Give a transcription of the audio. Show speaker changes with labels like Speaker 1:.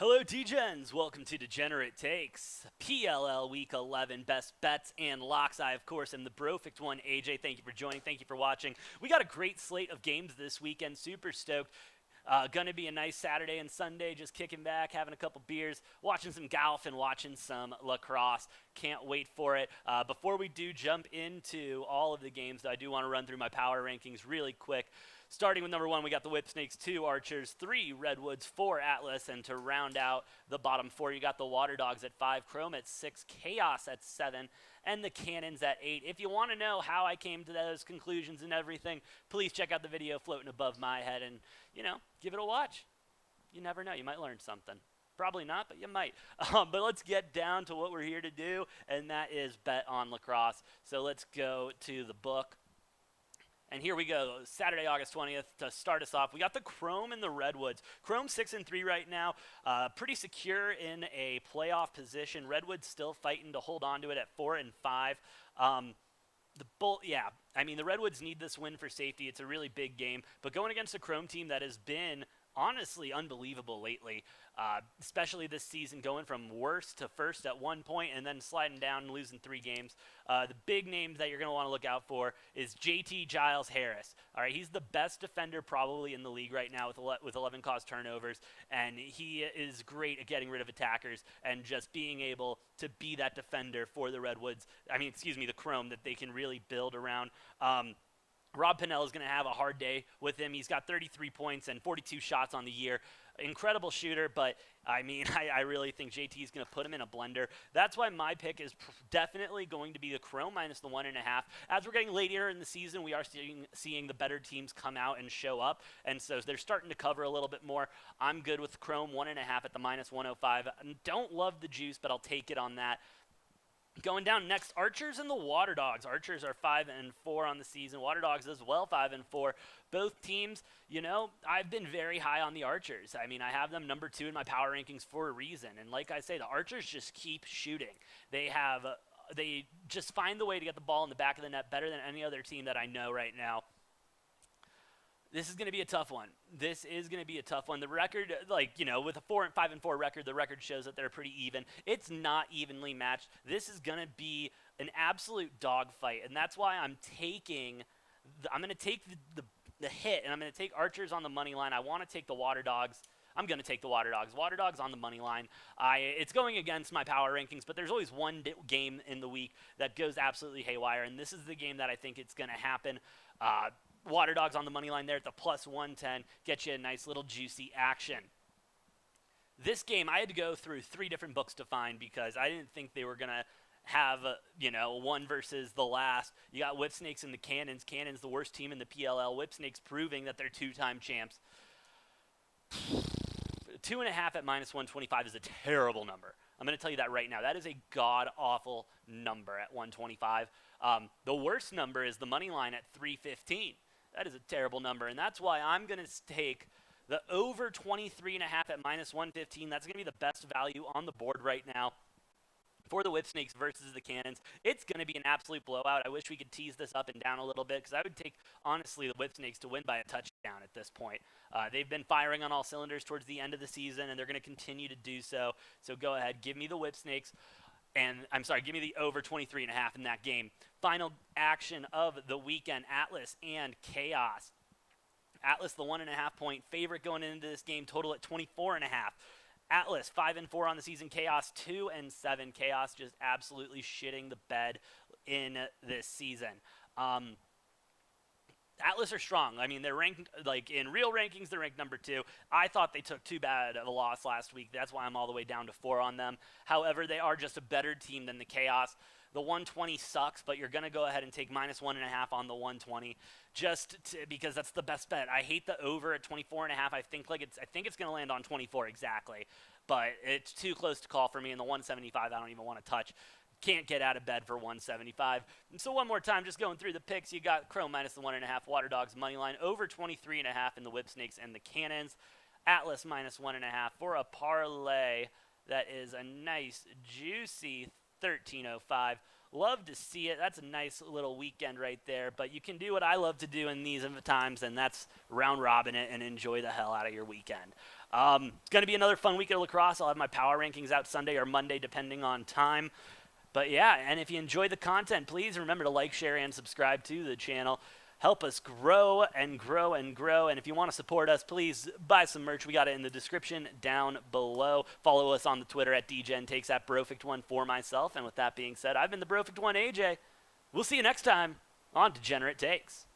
Speaker 1: Hello, Degens. Welcome to Degenerate Takes, PLL Week 11, best bets and locks. I, of course, am the Brofict one. AJ, thank you for joining. Thank you for watching. We got a great slate of games this weekend. Super stoked. Gonna be a nice Saturday and Sunday, just kicking back, having a couple beers, watching some golf, and watching some lacrosse. Can't wait for it. Before we do jump into all of the games, I do want to run through my power rankings really quick. Starting with number 1, we got the Whip Snakes, 2 Archers, 3 Redwoods, 4 Atlas, and to round out the bottom 4, you got the Water Dogs at 5, Chrome at 6, Chaos at 7, and the Cannons at 8. If you want to know how I came to those conclusions and everything, please check out the video floating above my head and, give it a watch. You never know. You might learn something. Probably not, but you might. But let's get down to what we're here to do, and that is bet on lacrosse. So let's go to the book. And here we go, Saturday, August 20th, to start us off. We got the Chrome and the Redwoods. Chrome 6-3 right now, pretty secure in a playoff position. Redwoods still fighting to hold on to it at 4-5. The Redwoods need this win for safety. It's a really big game. But going against a Chrome team that has been honestly unbelievable lately, especially this season, going from worst to first at one point and then sliding down and losing 3 games. The big names that you're going to want to look out for is JT Giles Harris. All right, he's the best defender probably in the league right now with 11 caused turnovers, and he is great at getting rid of attackers and just being able to be that defender for the the Chrome that they can really build around. Rob Pennell is going to have a hard day with him. He's got 33 points and 42 shots on the year. Incredible shooter, but I really think JT is going to put him in a blender. That's why my pick is definitely going to be the Chrome minus the 1.5. As we're getting later in the season, we are seeing the better teams come out and show up, and so they're starting to cover a little bit more. I'm good with Chrome 1.5 at the minus 105. Don't love the juice, but I'll take it on that. Going down next, Archers and the Water Dogs. Archers are 5-4 on the season. Water Dogs as well, 5-4. Both teams, I've been very high on the Archers. I have them number 2 in my power rankings for a reason. And like I say, the Archers just keep shooting. They just find the way to get the ball in the back of the net better than any other team that I know right now. This is going to be a tough one. The record, with a 5-4 record, the record shows that they're pretty even. It's not evenly matched. This is going to be an absolute dogfight, and that's why I'm going to take the hit, and I'm going to take Archers on the money line. I want to take the Water Dogs. I'm going to take the Water Dogs. Water Dogs on the money line. It's going against my power rankings, but there's always one game in the week that goes absolutely haywire, and this is the game that I think it's going to happen. Water Dogs on the money line there at the plus 110. Get you a nice little juicy action. This game, I had to go through 3 different books to find because I didn't think they were going to have, one versus the last. You got Whip Snakes and the Cannons. Cannons, the worst team in the PLL. Whip Snakes proving that they're 2-time champs. 2.5 at minus 125 is a terrible number. I'm going to tell you that right now. That is a god-awful number at 125. The worst number is the money line at 315. That is a terrible number, and that's why I'm going to take the over 23.5 at minus 115. That's going to be the best value on the board right now for the Whip Snakes versus the Cannons. It's going to be an absolute blowout. I wish we could tease this up and down a little bit because I would take, honestly, the Whip Snakes to win by a touchdown at this point. They've been firing on all cylinders towards the end of the season, and they're going to continue to do so. So go ahead, give me the Whip Snakes. Give me the over 23.5 in that game. Final action of the weekend, Atlas and Chaos. Atlas, the 1.5 point favorite going into this game, total at 24.5. Atlas, 5-4 on the season. Chaos, 2-7. Chaos just absolutely shitting the bed in this season. Atlas are strong. They're ranked, in real rankings, they're ranked number 2. I thought they took too bad of a loss last week. That's why I'm all the way down to 4 on them. However, they are just a better team than the Chaos. The 120 sucks, but you're going to go ahead and take minus 1.5 on the 120 because that's the best bet. I hate the over at 24.5. I think it's going to land on 24 exactly, but it's too close to call for me. In the 175, I don't even want to touch. Can't get out of bed for 175. And so one more time, just going through the picks, you got Chrome minus the 1.5, Water Dogs money line, over 23.5 in the Whip Snakes and the Cannons. Atlas minus 1.5 for a parlay that is a nice, juicy 13.05. Love to see it. That's a nice little weekend right there. But you can do what I love to do in these times, and that's round robin it and enjoy the hell out of your weekend. It's going to be another fun week of lacrosse. I'll have my power rankings out Sunday or Monday, depending on time. But yeah, and if you enjoy the content, please remember to like, share, and subscribe to the channel. Help us grow and grow and grow. And if you want to support us, please buy some merch. We got it in the description down below. Follow us on the Twitter at DGenTakes, at Brofict1 for myself. And with that being said, I've been the Brofict1 AJ. We'll see you next time on Degenerate Takes.